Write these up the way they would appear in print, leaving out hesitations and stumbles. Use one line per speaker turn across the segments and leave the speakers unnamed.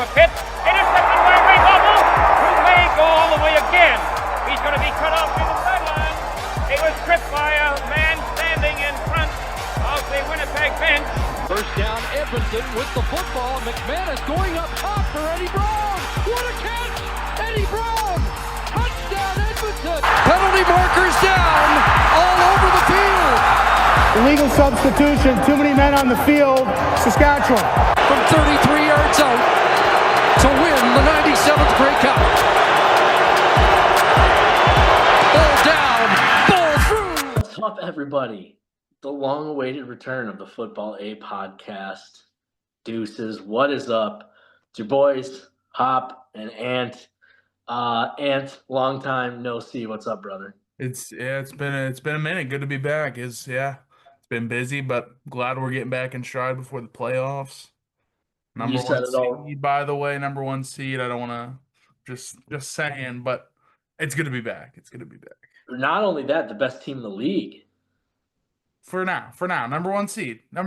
for Pitt. Intercepted by Ray Hoppa, who may go all the way again. He's going to be cut off in the sideline. He was tripped by a man standing in front of the Winnipeg bench.
First down, Edmonton with the football. McManus going up top for Eddie Brown. What a catch! Eddie Brown! Touchdown, Edmonton! Penalty markers down all over the field.
Illegal substitution, too many men on the field, Saskatchewan.
From 33 yards out to win the 97th Grey Cup. Ball down, ball through.
What's up, everybody? The long-awaited return of the Football A podcast. Deuces, what is up? It's your boys, Hop and Ant. Ant, long time no see. What's up, brother?
It's been a minute. Good to be back. It's been busy, but glad we're getting back in stride before the playoffs. Number
You said
one
it all.
seed, by the way, number one seed. I don't want to just saying, but it's good to be back. It's good to be back.
Not only that, the best team in the league.
For now, number one seed. We're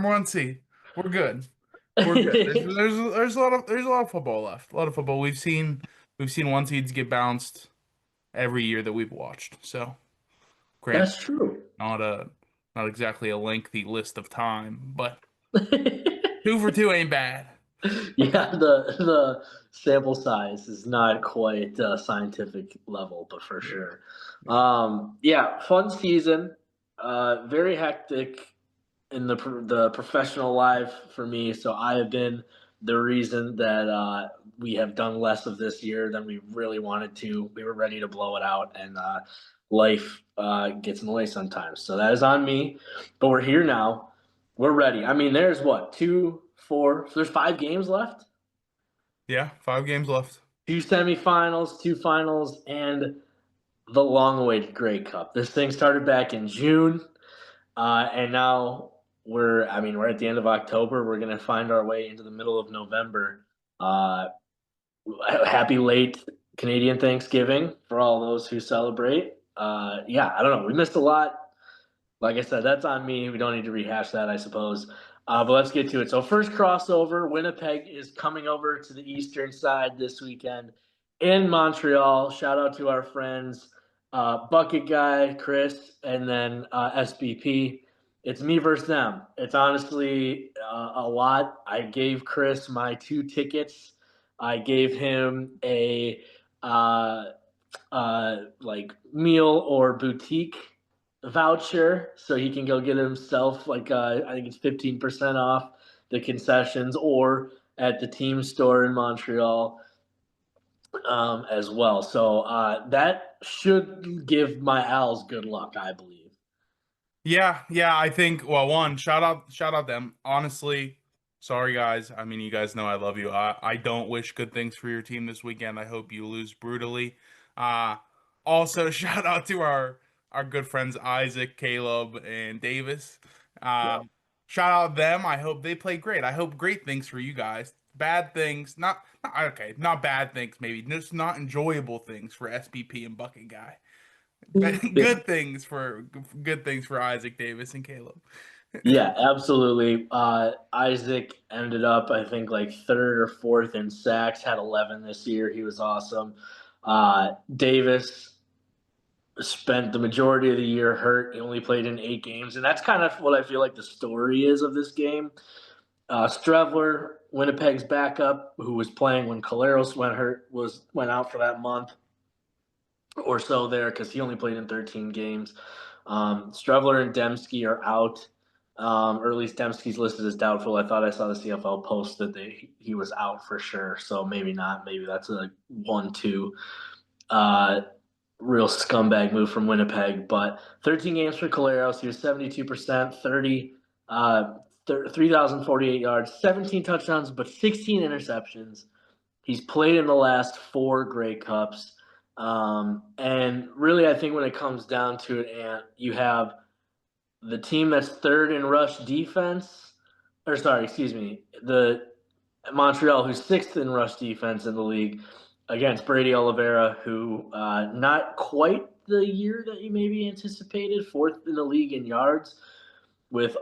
good. We're good. There's a lot of football left. A lot of football. We've seen one seeds get bounced every year that we've watched. So, granted,
That's true.
not exactly a lengthy list of time, but 2 for 2 ain't bad.
Yeah, the sample size is not quite scientific level, but for sure. Yeah, fun season. Very hectic in the professional life for me. So I have been the reason that we have done less of this year than we really wanted to. We were ready to blow it out, and life gets in the way sometimes. So that is on me. But we're here now. We're ready. I mean, there's what, 2, 4. So there's 5 games left.
Yeah, 5 games left.
2 semifinals, 2 finals, and the long-awaited Grey Cup. This thing started back in June, and now we're at the end of October. We're going to find our way into the middle of November. Happy late Canadian Thanksgiving for all those who celebrate. Yeah, I don't know. We missed a lot. Like I said, that's on me. We don't need to rehash that, I suppose. But let's get to it. So first crossover, Winnipeg is coming over to the eastern side this weekend in Montreal. Shout out to our friends, Bucket Guy, Chris, and then SBP. It's me versus them. It's honestly a lot. I gave Chris my 2 tickets. I gave him a meal or boutique voucher so he can go get himself I think it's 15% off the concessions or at the team store in Montreal as well. So that should give my Als good luck, I believe.
Yeah, I think, well, one, shout out them. Honestly, sorry guys. I mean, you guys know I love you. I don't wish good things for your team this weekend. I hope you lose brutally. Also, shout out to our good friends Isaac, Caleb, and Davis.
Yeah.
Shout out them. I hope they play great. I hope great things for you guys. Bad things, not bad things, maybe just not enjoyable things for SPP and Bucket Guy. Good things for Isaac, Davis, and Caleb.
Yeah, absolutely. Isaac ended up, I think, like 3rd or 4th in sacks. Had 11 this year. He was awesome. Davis spent the majority of the year hurt. He only played in 8 games, and that's kind of what I feel like the story is of this game. Strevler, Winnipeg's backup, who was playing when Collaros went out for that month or so there because he only played in 13 games. Strevler and Dembski are out, or at least Dembski's listed as doubtful. I thought I saw the CFL post that he was out for sure, so maybe not. Maybe that's a 1-2 real scumbag move from Winnipeg. But 13 games for Collaros. He was 72%, 3,048 yards, 17 touchdowns, but 16 interceptions. He's played in the last 4 Grey Cups. And really, I think when it comes down to it, Ant, you have the team that's 3rd in rush defense, the Montreal, who's 6th in rush defense in the league, against Brady Oliveira, who not quite the year that you maybe anticipated, 4th in the league in yards, with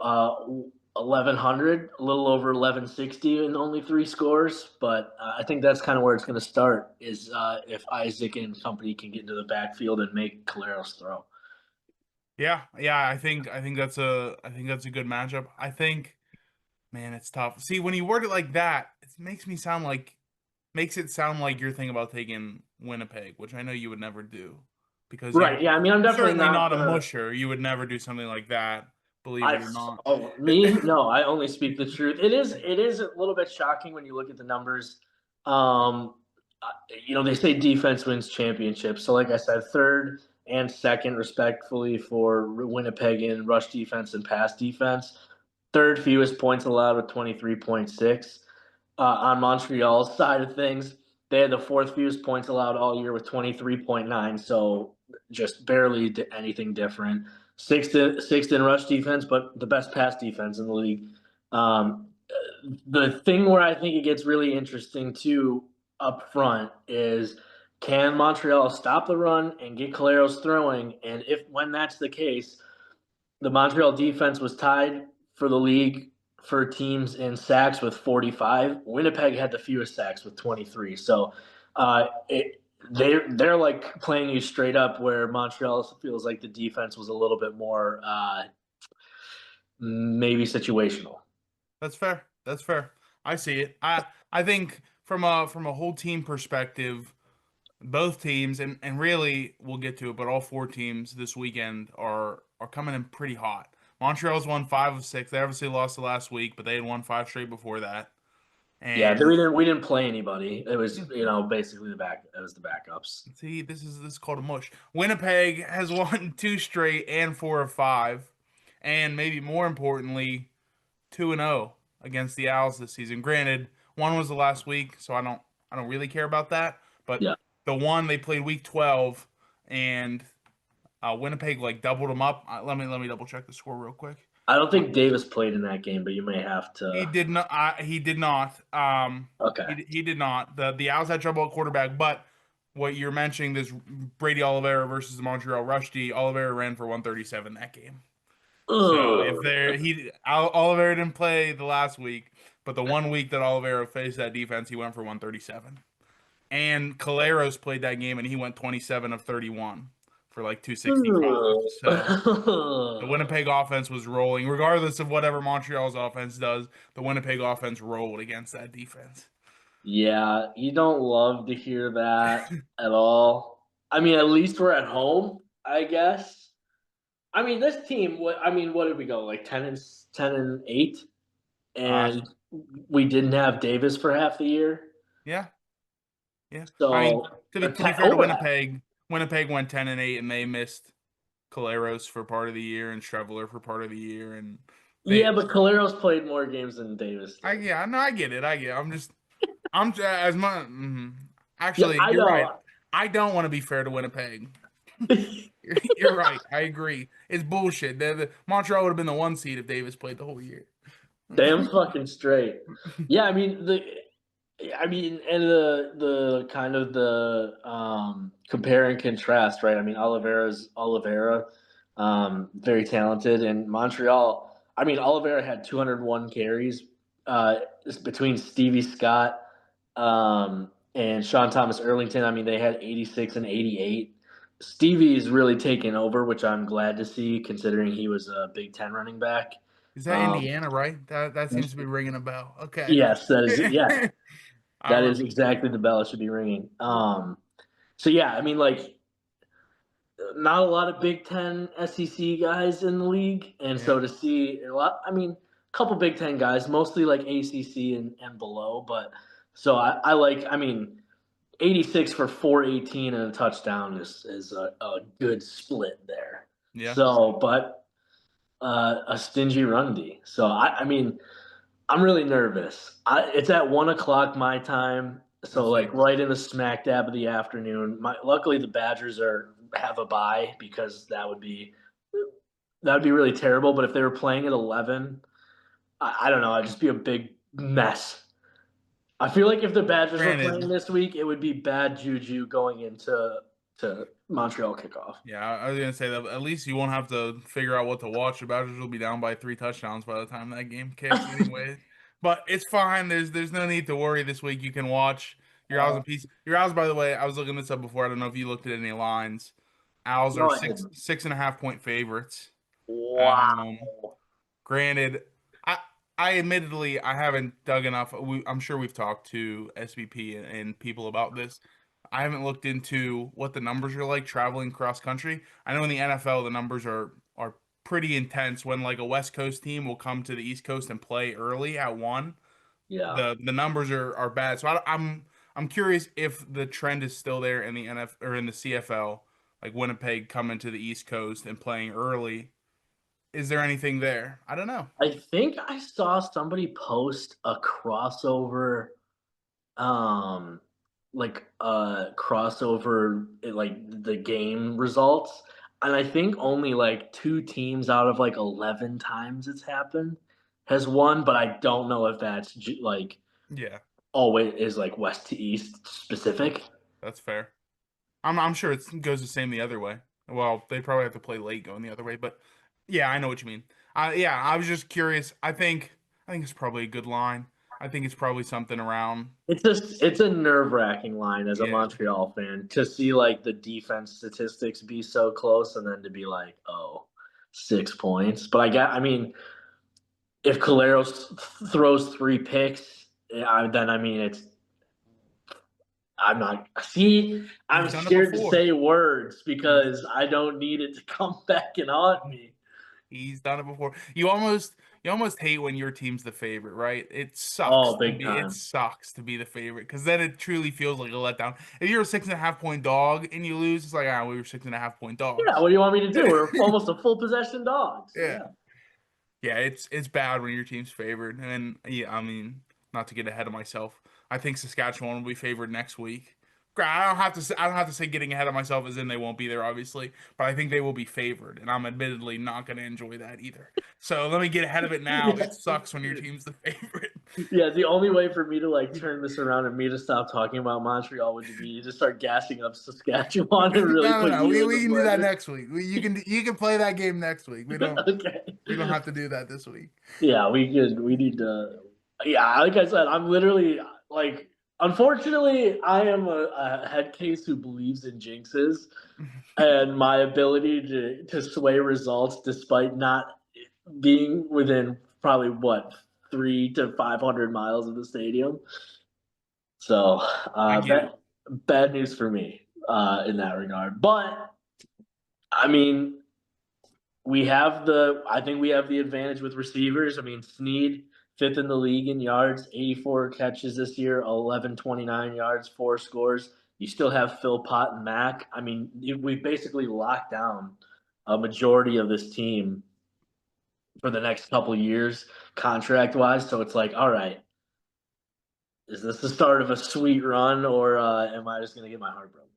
1,100, a little over 1,160 and only 3 scores. But I think that's kind of where it's going to start is if Isaac and company can get into the backfield and make Caleros throw.
Yeah, I think that's a good matchup. I think, man, it's tough. See, when you word it like that, it makes it sound like you're thinking about taking Winnipeg, which I know you would never do because
Right. Yeah. I mean, I'm
you're
definitely
certainly
not
not a
gonna.
musher. You would never do something like that, believe it
I
or not.
oh me no, I only speak the truth. It is a little bit shocking when you look at the numbers. Um, they say defense wins championships. So, like I said, third and second, respectfully, for Winnipeg in rush defense and pass defense. Third fewest points allowed with 23.6. On Montreal's side of things, they had the fourth fewest points allowed all year with 23.9. So just barely anything different. Sixth in rush defense, but the best pass defense in the league. Um, the thing where I think it gets really interesting too up front is can Montreal stop the run and get Caleros throwing? And if when that's the case, the Montreal defense was tied for the league for teams in sacks with 45. Winnipeg had the fewest sacks with 23. So uh, it, they're like playing you straight up, where Montreal feels like the defense was a little bit more maybe situational.
That's fair. That's fair. I see it. I think from a whole team perspective, both teams and really we'll get to it, but all four teams this weekend are coming in pretty hot. Montreal's won 5 of 6. They obviously lost the last week, but they had won 5 straight before that.
Yeah,
And
we didn't play anybody. It was basically it was the backups.
see, this is called a mush. Winnipeg has won 2 straight and 4 of 5, and maybe more importantly, 2-0 against the Owls this season. Granted, one was the last week, so I don't really care about that. But
Yeah,
the one they played week 12, and Winnipeg like doubled them up. Let me double check the score real quick.
I don't think Davis played in that game, but you may have
He
to.
did not. He did not.
Okay.
He did not. The Owls had trouble at quarterback, but what you're mentioning, this Brady Oliveira versus the Montreal Rush D, Oliveira ran for 137 that game. So if
Ugh.
Oliveira didn't play the last week, but the one week that Oliveira faced that defense, he went for 137. And Caleros played that game and he went 27 of 31 for like 265. So the
Ugh.
Winnipeg offense was rolling, regardless of whatever Montreal's offense does. The Winnipeg offense rolled against that defense.
Yeah, you don't love to hear that at all. I mean, at least we're at home, I guess. I mean, this team. What did we go like 10-8,
Uh,
and we didn't have Davis for half the year.
yeah, yeah. I mean,
So
to be fair to
over half.
Winnipeg, Winnipeg went 10-8 and they missed Caleros for part of the year and Streveler for part of the year, and
Yeah,
they.
but Caleros played more games than Davis
I
did.
yeah, no, I get it. I get it. As much.
Yeah,
Actually,
I
you're right.
know.
I don't want to be fair to Winnipeg. You're right. I agree. It's bullshit. Montreal would have been the 1 seed if Davis played the whole year.
Damn fucking straight. Yeah, and the kind of the compare and contrast, right? I mean, Oliveira's Oliveira, very talented, and Montreal. I mean, Oliveira had 201 carries between Stevie Scott and Sean Thomas Erlington. I mean, they had 86 and 88. Stevie is really taken over, which I'm glad to see, considering he was a Big Ten running back.
Is that
Um,
Indiana, right? That seems to be ringing a bell. Okay.
yes, that is. Yes,
I
that is
remember.
exactly the bell it should be ringing. So yeah, I mean, like, not a lot of Big Ten SEC guys in the league, and
Yeah.
so to see a lot, I mean, a couple Big Ten guys, mostly like ACC and below, but so I like, I mean, 86 for 418 and a touchdown is a good split there.
Yeah.
So, but a stingy run D. So I mean, I'm really nervous. It's at 1 o'clock my time,
I
so
see.
like right in the smack dab of the afternoon. Luckily the Badgers have a bye because that would be really terrible. But if they were playing at 11, I don't know. It'd just be a big mess. I feel like if the Badgers were
Granted,
playing this week, it would be bad juju going into to Montreal kickoff.
Yeah, I was gonna say that at least you won't have to figure out what to watch. The Badgers will be down by 3 touchdowns by the time that game kicks, anyway. But it's fine. There's no need to worry this week. You can watch your Owls in peace. Your Owls, by the way, I was looking this up before. I don't know if you looked at any lines. Owls are
Go ahead.
6.5 point favorites.
Wow.
Granted, I I admittedly I haven't dug enough. I'm sure we've talked to SVP and people about this. I haven't looked into what the numbers are like traveling cross country. I know in the NFL the numbers are pretty intense when like a West Coast team will come to the East Coast and play early at one.
Yeah.
The numbers are bad. So I'm curious if the trend is still there in the NF or in the CFL, like Winnipeg coming to the East Coast and playing early. Is there anything there? I don't know.
I think I saw somebody post a crossover, um, like the game results, and I think only like 2 teams out of like 11 times it's happened has won, but I don't know if that's like
Yeah,
always is like west to east specific.
that's fair. I'm sure it goes the same the other way. Well, they probably have to play late going the other way, but yeah, I know what you mean. Yeah, I was just curious. I think it's probably a good line. I think it's probably something around.
It's a nerve-wracking line as a
Yeah,
Montreal fan to see like the defense statistics be so close and then to be like, oh, 6 points. But I mean, if Caleros throws 3 picks, then I mean it's I'm not see, I'm
he's done it
scared to
before.
say words
He's
because I don't need it to come back and haunt me.
he's done it before. You almost hate when your team's the favorite, right?
Oh, big
It
time.
sucks to be the favorite because then it truly feels like a letdown. If you're a 6.5 point dog and you lose, it's like we were 6.5 point
Yeah,
dogs.
what do you want me to do? We're almost a full possession dog. So
Yeah.
yeah.
Yeah, it's bad when your team's favored. And yeah, I mean, not to get ahead of myself, I think Saskatchewan will be favored next week. I don't have to say getting ahead of myself as in they won't be there, obviously, but I think they will be favored, and I'm admittedly not going to enjoy that either. So let me get ahead of it now.
Yeah.
It sucks when your team's the favorite.
Yeah, the only way for me to like turn this around and me to stop talking about Montreal would be to start gassing up Saskatchewan and really
No, no,
put
no.
you in the
We can do that
blender.
next week. You can play that game next week.
Okay.
We don't have to do that this week.
Yeah, we could. We need to. Yeah, like I said, I'm literally like. Unfortunately, I am a head case who believes in jinxes and my ability to sway results despite not being within probably what 300 to 500 miles of the stadium. So
I get it.
bad news for me in that regard. But I mean, I think we have the advantage with receivers. I mean, Snead, fifth in the league in yards, 84 catches this year, 1129 yards, 4 scores. You still have Philpott and Mack. I mean, we basically locked down a majority of this team for the next couple of years, contract wise. So it's like, all right, is this the start of a sweet run, or am I just going to get my heart broken?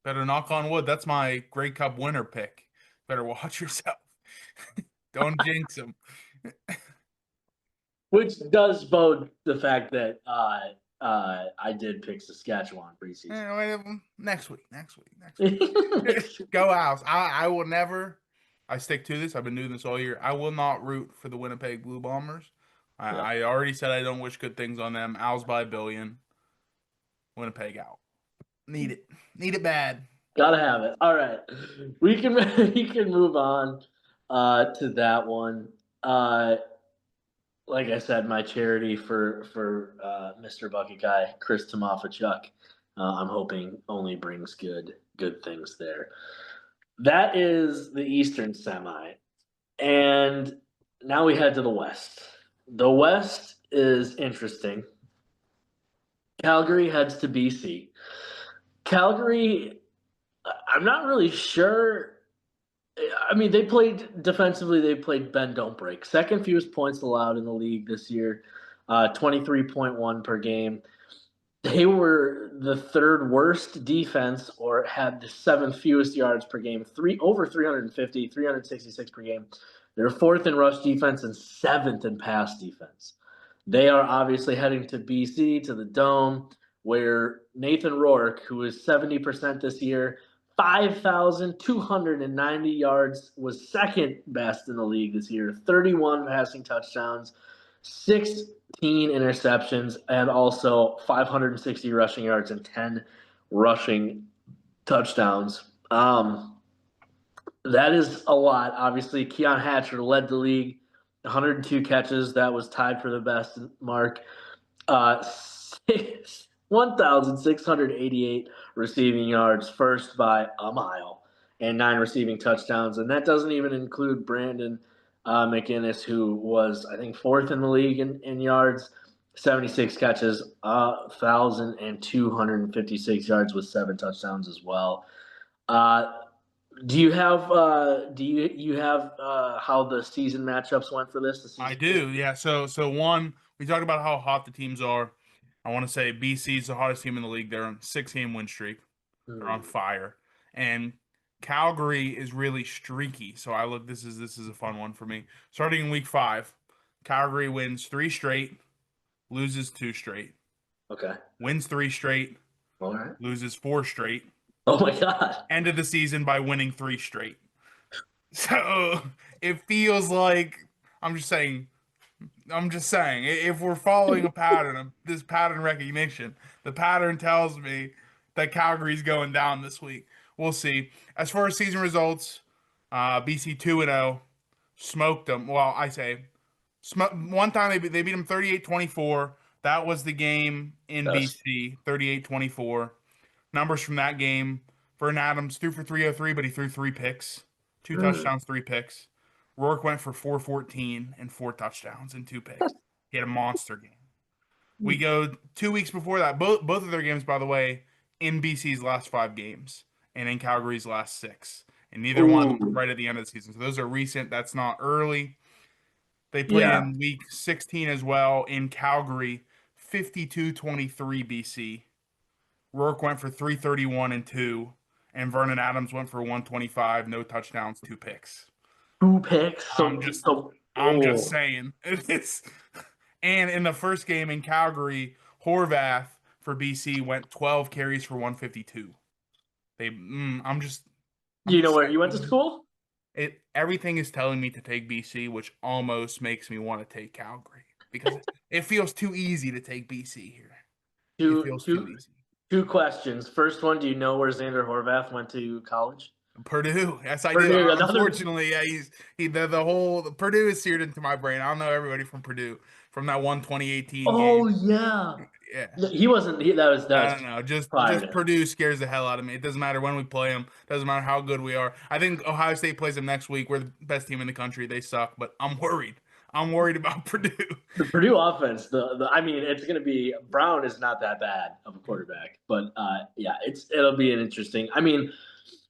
Better knock on wood. That's my Grey Cup winner pick. Better watch yourself. Don't jinx them.
Which does bode the fact that I did pick Saskatchewan preseason.
Next week. Go Owls. I will never. I stick to this. I've been doing this all year. I will not root for the Winnipeg Blue Bombers.
Yeah.
I already said I don't wish good things on them. Owls by a billion. Winnipeg out. Need it. Need it bad.
Gotta have it. All right, we can we can move on to that one. Like I said, my charity for Mr. Bucket Guy, Chris Tomafachuk, I'm hoping only brings good things there. That is the Eastern semi, and now we head to the West. The West is interesting. Calgary heads to BC. Calgary, I'm not really sure. I mean, they played defensively. They played bend don't break. Second fewest points allowed in the league this year, 23.1 per game. They were the third worst defense, or had the seventh fewest yards per game, over 350, 366 per game. They're fourth in rush defense and seventh in pass defense. They are obviously heading to BC, to the Dome, where Nathan Rourke, who is 70% this year, 5,290 yards, was second best in the league this year. 31 passing touchdowns, 16 interceptions, and also 560 rushing yards and 10 rushing touchdowns. That is a lot. Obviously, Keon Hatcher led the league, 102 catches. That was tied for the best mark. 1,688 receiving yards, first by a mile, and 9 receiving touchdowns. And that doesn't even include Brandon McInnes, who was, I think, fourth in the league in yards, 76 catches, 1,256 yards with 7 touchdowns as well. Do you have how the season matchups went for this?
I do, yeah. So one, we talked about how hot the teams are. I want to say BC's the hottest team in the league. They're on 6-game win streak. They're on fire, and Calgary is really streaky. So I look. This is a fun one for me. Starting in week 5, Calgary wins 3 straight, loses 2 straight,
Okay.
wins 3 straight,
All right.
loses 4 straight.
Oh my God.
Ended the season by winning 3 straight. So it feels like I'm just saying if we're following a pattern of this pattern recognition, the pattern tells me that Calgary's going down this week. We'll see. As far as season results, BC 2-0, smoked them. Well, I say one time they beat them 38-24. That was the game in BC, 38-24. Numbers from that game: Vernon Adams threw for 303, but he threw 3 picks, 2 touchdowns, 3 picks. Rourke went for 414 and 4 touchdowns and 2 picks. He had a monster game. We go 2 weeks before that. Both of their games, by the way, in BC's last 5 games and in Calgary's last 6. And neither one of them right at the end of the season. So those are recent. That's not early. They played in week 16 as well in Calgary, 52-23 BC. Rourke went for 331 and 2. And Vernon Adams went for 125, no touchdowns, 2 picks.
2 picks.
I'm just saying. And in the first game in Calgary, Horvath for BC went 12 carries for 152.
You know where he went to school?
Everything is telling me to take BC, which almost makes me want to take Calgary because it feels too easy to take BC here. It feels too easy.
2 questions. First one, do you know where Xander Horvath went to college?
Purdue. Yes, I do. Unfortunately, yeah, the whole Purdue is seared into my brain. I don't know everybody from Purdue from that 2018 game.
Oh yeah. He wasn't. That was.
I don't know. Just Purdue scares the hell out of me. It doesn't matter when we play them. Doesn't matter how good we are. I think Ohio State plays them next week. We're the best team in the country. They suck, but I'm worried. I'm worried about Purdue.
The Purdue offense. I mean, it's going to be. Brown is not that bad of a quarterback, but yeah, it'll be an interesting. I mean,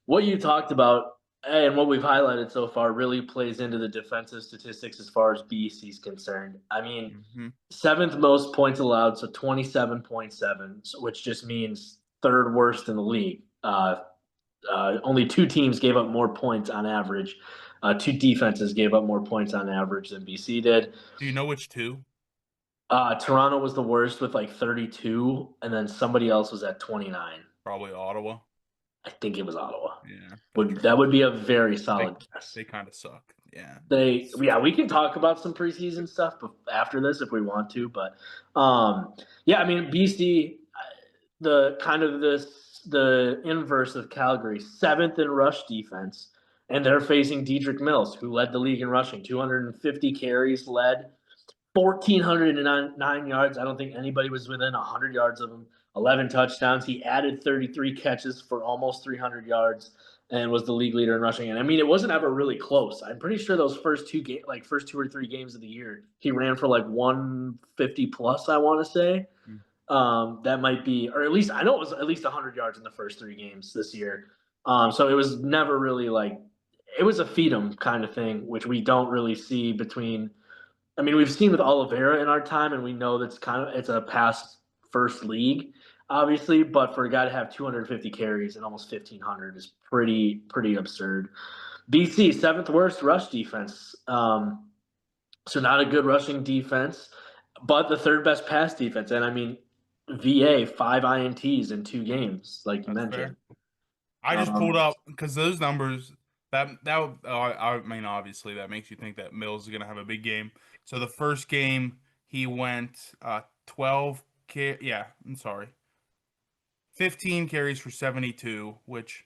what you talked about and what we've highlighted so far really plays into the defensive statistics as far as BC's concerned. I mean, 7th most points allowed, so 27.7, which just means 3rd worst in the league. Only 2 teams gave up more points on average. 2 defenses gave up more points on average than BC did.
Do you know which 2?
Toronto was the worst with like 32, and then somebody else was at 29.
Probably Ottawa.
I think it was Ottawa.
Yeah.
That would be a very solid guess.
They kind of suck. Yeah.
We can talk about some preseason stuff after this if we want to, but yeah, I mean, BC, the inverse of Calgary, 7th in rush defense, and they're facing Dedrick Mills, who led the league in rushing, 250 carries led, 1,409 yards. I don't think anybody was within 100 yards of him. 11 touchdowns. He added 33 catches for almost 300 yards and was the league leader in rushing. And I mean, it wasn't ever really close. I'm pretty sure those first 2 or 3 games of the year, he ran for like 150 plus, I want to say. That might be, or at least I know it was at least 100 yards in the first 3 games this year. So it was never really like, it was a feed 'em kind of thing, which we don't really see between. I mean, we've seen with Oliveira in our time, and we know it's a past first league, obviously, but for a guy to have 250 carries and almost 1,500 is pretty absurd. BC, 7th worst rush defense. So not a good rushing defense, but the 3rd best pass defense. And I mean, VA, 5 INTs in 2 games, like you mentioned.
Fair. I just pulled up because those numbers I mean obviously that makes you think that Mills is gonna have a big game. So the first game he went 15 carries for 72, which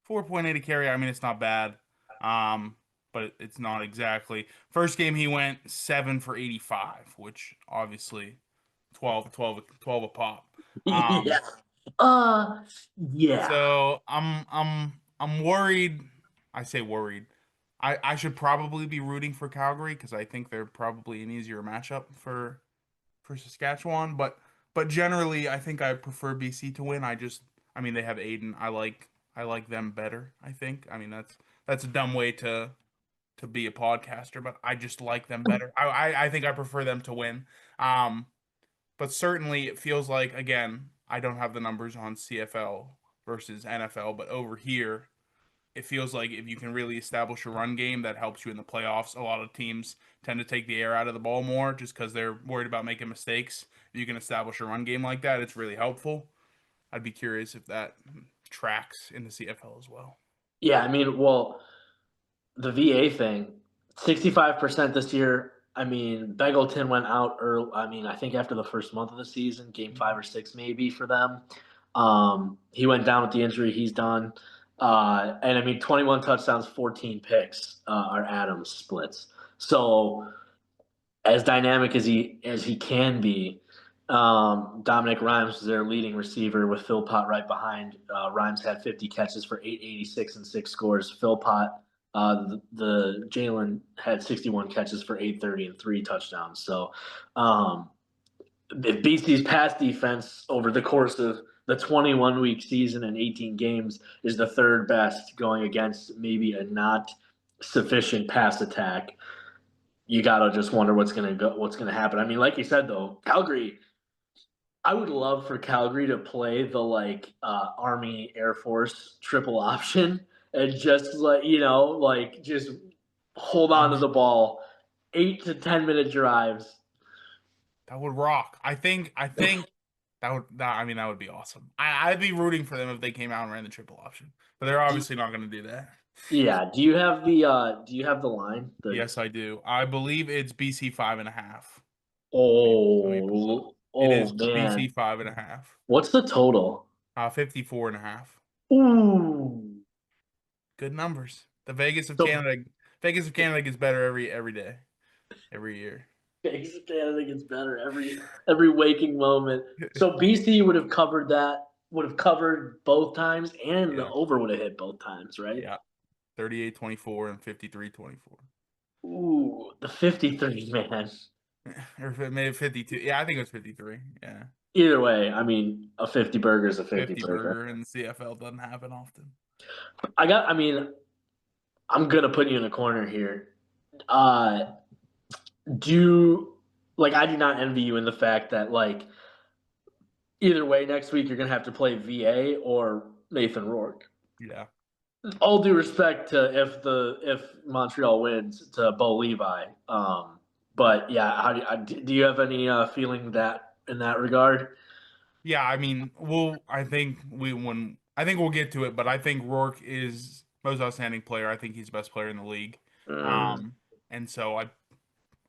4.8 a carry. I mean it's not bad, but it's not exactly. First game he went 7 for 85, which obviously 12 a pop.
Yeah. Uh, yeah.
So I'm worried. I say worried. I should probably be rooting for Calgary because I think they're probably an easier matchup for Saskatchewan. But generally, I think I prefer BC to win. I mean they have Aiden. I like them better. I think. I mean that's a dumb way to be a podcaster, but I just like them better. I think I prefer them to win. Um, but certainly it feels like, again, I don't have the numbers on CFL versus NFL, but over here, it feels like if you can really establish a run game that helps you in the playoffs, a lot of teams tend to take the air out of the ball more just because they're worried about making mistakes. If you can establish a run game like that, it's really helpful. I'd be curious if that tracks in the CFL as well.
Yeah, I mean, well, the VA thing, 65% this year. I mean, Beggleton went out early. I mean, I think after the first month of the season, game 5 or 6 maybe for them. He went down with the injury. He's done. And I mean, 21 touchdowns, 14 picks are Adams splits. So as dynamic as he can be, Dominic Rhymes was their leading receiver with Philpott right behind. Rhymes had 50 catches for 886 and 6 scores. Philpott, the Jalen had 61 catches for 830 and 3 touchdowns. So if BC's pass defense over the course of the 21-week season and 18 games is the third best going against maybe a not sufficient pass attack, you gotta just wonder what's gonna happen. I mean, like you said though, Calgary. I would love for Calgary to play the Army Air Force triple option and just just hold on to the ball, 8 to 10 minute drives.
That would rock. I think that would be awesome. I'd be rooting for them if they came out and ran the triple option. But they're obviously not going to do that.
Yeah. Do you have the line?
Yes, I do. I believe it's BC 5.5. Let me pull it up.
Oh,
It
oh
is BC
man.
5.5.
What's the total?
54.5.
Ooh.
Good numbers. The
So
Vegas of Canada ges better every day, every year.
Vegas Canada gets better every waking moment. So BC would have covered that, would have covered both times, and the
Yeah.
over would have hit both times, right?
Yeah. 38-24 and 53-24.
Ooh, the 53, man.
Or maybe 52. Yeah, I think it was 53. Yeah.
Either way, I mean, a 50 burger is a 50
50
burger.
burger in the CFL doesn't happen often.
I mean, I'm gonna put you in a corner here. Uh, I do not envy you in the fact that either way next week you're gonna have to play VA or Nathan Rourke.
Yeah.
All due respect to if Montreal wins to Bo Levi, but yeah, do you have any feeling that in that regard?
Yeah, I mean, I think we'll get to it, but I think Rourke is most outstanding player. I think he's the best player in the league.
Mm.
And so I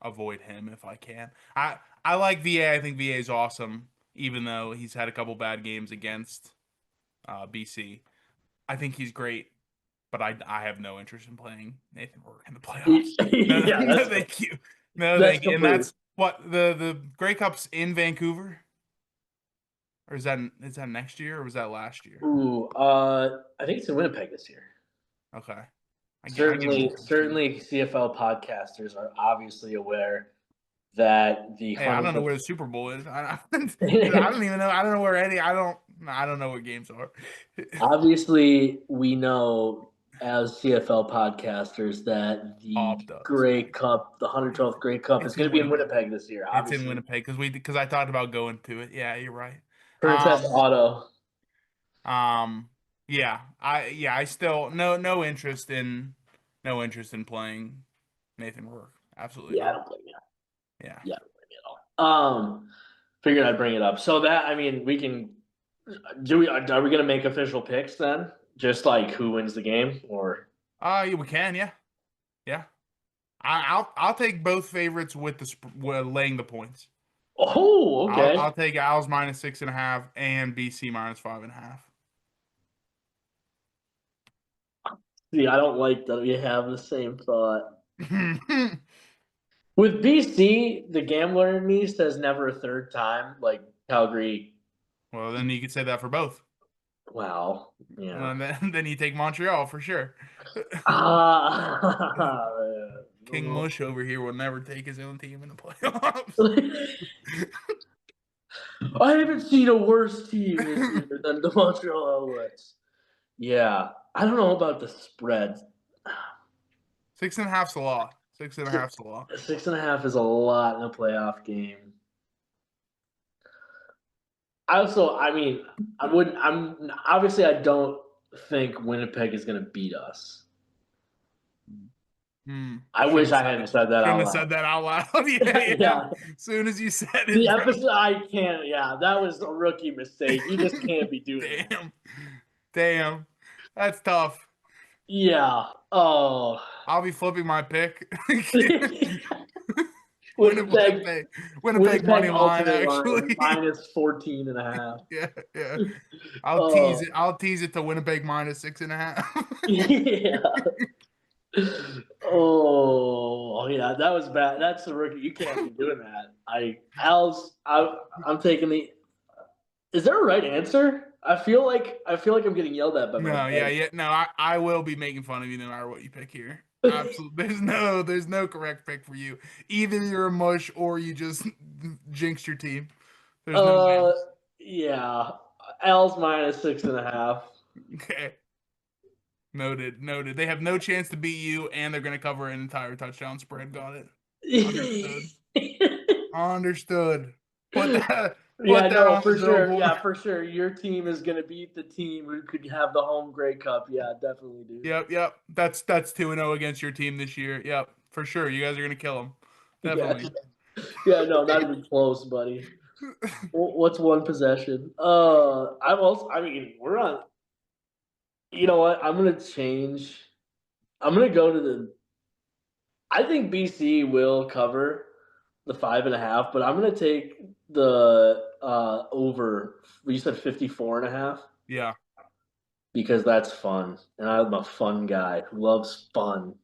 avoid him if I can. I like VA. I think VA is awesome, even though he's had a couple bad games against BC. I think he's great, but I have no interest in playing Nathan Rourke in the playoffs. No,
Yeah,
no, thank you. No,
that's
thank you. And
complete.
that's what the Grey Cup's in Vancouver, or is that next year or was that last year?
Ooh, I think it's in Winnipeg this year.
Okay, I get
Certainly,
them confused.
certainly, CFL podcasters are obviously aware that the
Hey, I don't know
Huntington.
where the Super Bowl is. I don't even know. I don't know where any. I don't know what games are.
Obviously, we know as CFL podcasters that the
Bob does.
Grey Cup, the 112th Grey Cup, is
It's
going
in
to be in
Winnipeg.
Winnipeg this year.
It's in
Obviously,
Winnipeg because I thought about going to it. Yeah, you're right.
Princess
Um,
Auto.
um, yeah, I still no interest in playing Nathan Rourke. Absolutely
Yeah, I
not.
don't blame you.
Yeah.
Yeah, I don't blame you at all. Figured I'd bring it up. So that I mean, we can. Are we going to make official picks then? Just like who wins the game, or
Yeah, we can, yeah. Yeah. I'll take both favorites with laying the points.
oh, okay.
I'll take Al's -6.5 and BC -5.5.
See, I don't like that we have the same thought. With BC, the gambler in me says never a third time. Like Calgary.
Well, then you could say that for both.
Wow. Yeah.
And then you take Montreal for sure.
Ah.
King Mush over here will never take his own team in the playoffs.
I haven't seen a worse team this year than the Montreal Alouettes. Yeah, I don't know about the spread.
6.5's a lot. 6.5's a lot.
6.5 is a lot in a playoff game. I don't think Winnipeg is going to beat us. I wish I hadn't said that out loud.
Shouldn't have said that out loud. Yeah.
Yeah.
As soon as you said it.
The episode, I can't. Yeah, that was a rookie mistake. You just can't be doing that.
Damn. That's tough.
Yeah. Oh.
I'll be flipping my pick.
Winnipeg
money line, actually.
-14.5.
Yeah. I'll tease it to Winnipeg -6.5.
Yeah. Oh yeah, that was bad. That's the rookie. You can't be doing that. I'm taking the. Is there a right answer? I feel like I'm getting yelled at by my
head. No, I will be making fun of you no matter what you pick here. Absolutely. There's no correct pick for you. Either you're a mush or you just jinxed your team. There's no
yeah. Al's -6.5.
Okay. Noted. They have no chance to beat you, and they're going to cover an entire touchdown spread. Got it. Understood. Put that on
for
the
sure.
billboard.
Yeah, for sure. Your team is going to beat the team who could have the home Grey Cup. Yeah, definitely, dude.
Yep. That's 2-0 against your team this year. Yep, for sure. You guys are going to kill them. Definitely.
Yeah, no, not even close, buddy. What's one possession? We're on. You know what? I'm going to change. I'm going to go to I think BC will cover the 5.5, but I'm going to take the over. You said 54.5?
Yeah.
Because that's fun. And I'm a fun guy who loves fun.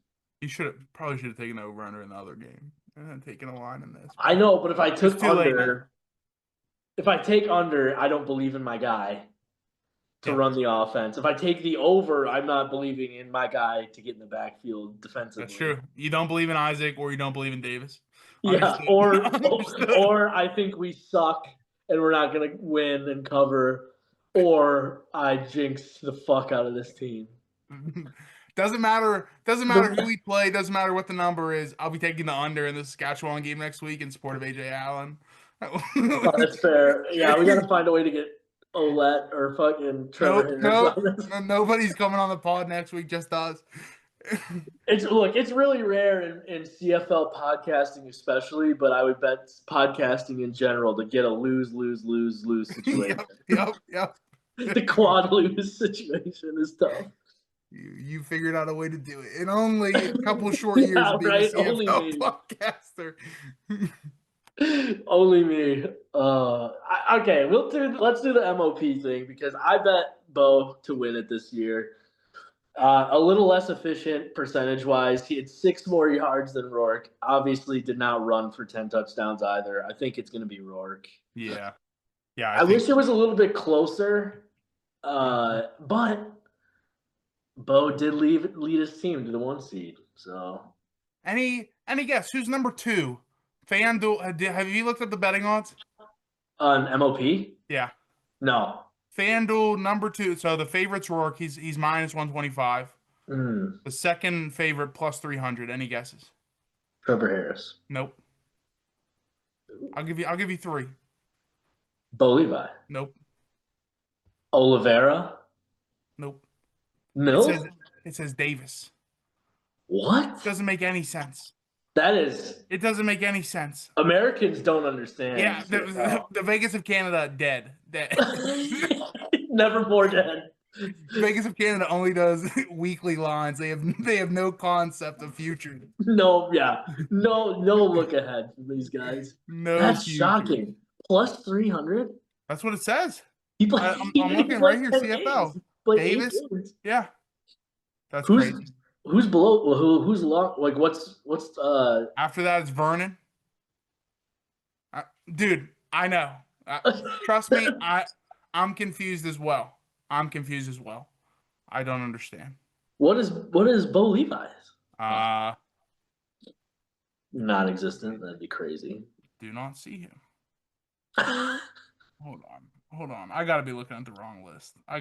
You probably should have taken over under in the other game and then taken a line in this.
I know, but if I took under, if I take under, I don't believe in my guy to run the offense. If I take the over, I'm not believing in my guy to get in the backfield defensively.
That's true. You don't believe in Isaac or you don't believe in Davis.
Yeah, or I think we suck and we're not going to win and cover, or I jinx the fuck out of this team.
Doesn't matter who we play. Doesn't matter what the number is. I'll be taking the under in the Saskatchewan game next week in support of AJ Allen.
That's fair. Yeah, we got to find a way to get Olette or fucking Trevor.
Nope. Nobody's coming on the pod next week, just us.
It's really rare in CFL podcasting especially, but I would bet podcasting in general to get a lose situation.
Yep.
The quad lose situation is tough.
You figured out a way to do it in only a couple of short years of being a CFL podcaster.
Only me. Okay, let's do the MOP thing because I bet Bo to win it this year. A little less efficient percentage-wise. He had 6 more yards than Rourke. Obviously did not run for 10 touchdowns either. I think it's going to be Rourke.
Yeah.
I wish it was a little bit closer, but Bo did lead his team to the 1 seed. So,
any guess who's number 2? FanDuel. Have you looked at the betting odds
on MOP?
Yeah.
No.
FanDuel number 2. So the favorite's Rourke. He's -125. The second favorite +300. Any guesses?
Trevor Harris.
Nope. I'll give you 3.
Bo Levi.
Nope.
Oliveira.
Nope.
No.
It says Davis.
What?
Doesn't make any sense.
It
doesn't make any sense.
Americans don't understand.
Yeah, the Vegas of Canada dead.
Never more dead.
Vegas of Canada only does weekly lines. They have no concept of future.
No, yeah. No look ahead for these guys.
No
That's
future.
shocking. Plus 300?
That's what it says.
He played,
I'm
he
looking right
played
here.
10 games.
CFL.
He played 8
Davis.
games.
Yeah, that's
Who's
crazy.
who's below who's long like what's
After that, it's Vernon. Dude, I know. Trust me, I'm confused as well. I'm confused as well. I don't understand.
what is Bo Levi's?
Uh,
Non-existent. That'd be crazy.
do not see him. Hold on. I gotta be looking at the wrong list. I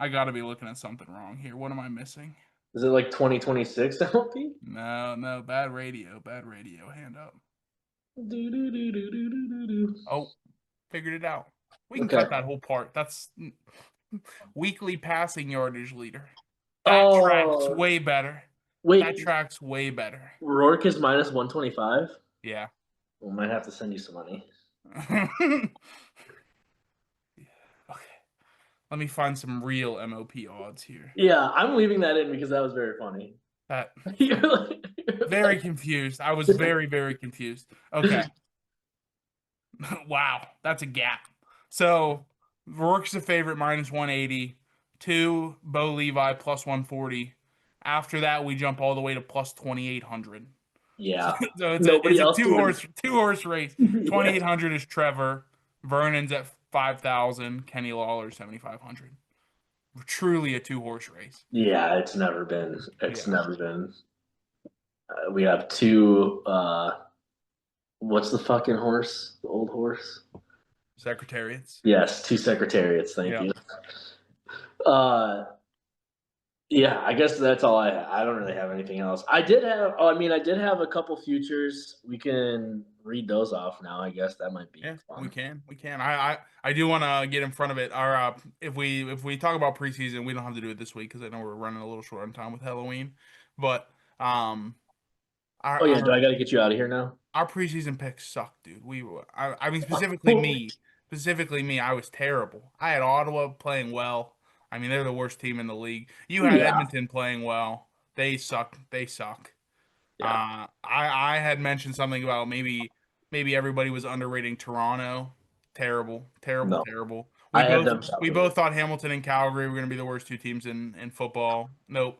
gotta be looking at something wrong here. What am I missing?
Is it like 2026 LP?
No, bad radio. Hand up.
Do.
Oh, figured it out. We can
Okay.
cut that whole part. That's weekly passing yardage leader. That tracks way better.
Wait,
That tracks way better.
Rourke is minus 125?
Yeah.
We might have to send you some money.
Okay. Let me find some real MOP odds here.
Yeah, I'm leaving that in because that was very funny.
That
You're
very confused. I was very, very confused. Okay. Wow, that's a gap. So Rourke's a favorite minus 180. 2, Bo Levi plus 140. After that, we jump all the way to plus 2,800.
Yeah.
So it's
Nobody
a
else
two
would-
horse race. 2,800 is Trevor. Vernon's at 5,000. Kenny Lawler 7,500. Truly a 2-horse race.
Yeah, it's never been. We have 2. What's the fucking horse? The old horse.
Secretariats.
Yes, 2 secretariats. Thank you. Yeah, I guess that's all I have. I don't really have anything else. I did have a couple futures. We can read those off now. I guess that might be fun.
We can. I do want to get in front of it. Our if we talk about preseason, we don't have to do it this week because I know we're running a little short on time with Halloween. But
do I got to get you out of here now?
Our preseason picks suck, dude. I mean specifically me. I was terrible. I had Ottawa playing well. I mean, they're the worst team in the league. You had Edmonton playing well. They suck. Yeah. I had mentioned something about maybe everybody was underrating Toronto. Terrible. We both thought Hamilton and Calgary were going to be the worst 2 teams in football. Nope.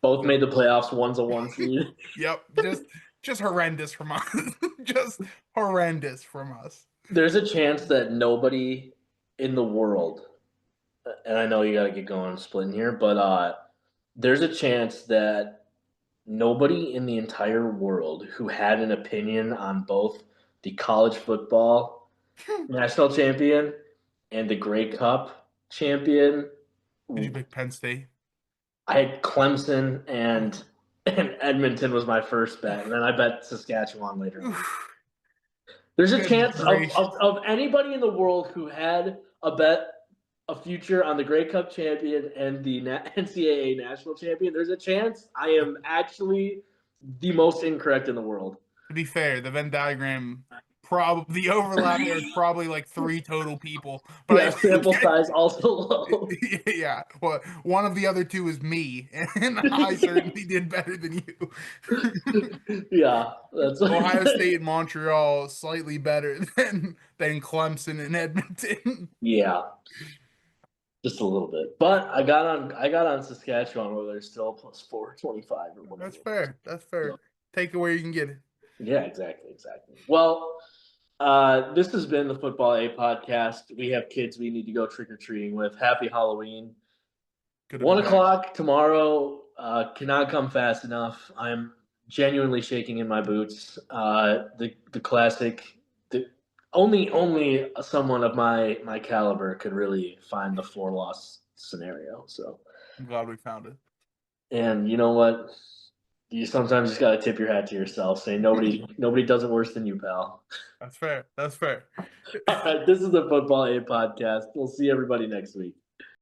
Both made the playoffs. One's a 1 seed.
Yep. Just horrendous from us. Just horrendous from us.
There's a chance that nobody in the world, and I know you got to get going splitting here, but there's a chance that nobody in the entire world who had an opinion on both the college football national champion and the Grey Cup champion.
Did you pick Penn State?
I had Clemson and Edmonton was my first bet, and then I bet Saskatchewan later on. There's a chance of anybody in the world who had a future on the Grey Cup champion and the NCAA national champion. There's a chance I am actually the most incorrect in the world.
To be fair, the Venn diagram, the overlap there is probably like 3 total people. But
yeah, sample size also low.
Yeah, well, one of the other 2 is me, and I certainly did better than you.
Yeah, that's
Ohio State and Montreal slightly better than Clemson and Edmonton.
Yeah. Just a little bit, but I got on Saskatchewan where they're still plus 425 or whatever.
That's fair. So, take it where you can get it.
Yeah, exactly. Well, this has been the Football A podcast. We have kids we need to go trick or treating with. Happy Halloween. 1 o'clock tomorrow. Cannot come fast enough. I'm genuinely shaking in my boots. The classic. Only someone of my caliber could really find the 4-loss scenario. So
I'm glad we found it.
And you know what? You sometimes just gotta tip your hat to yourself. Say nobody does it worse than you, pal.
That's fair.
All right, this is the Football A podcast. We'll see everybody next week.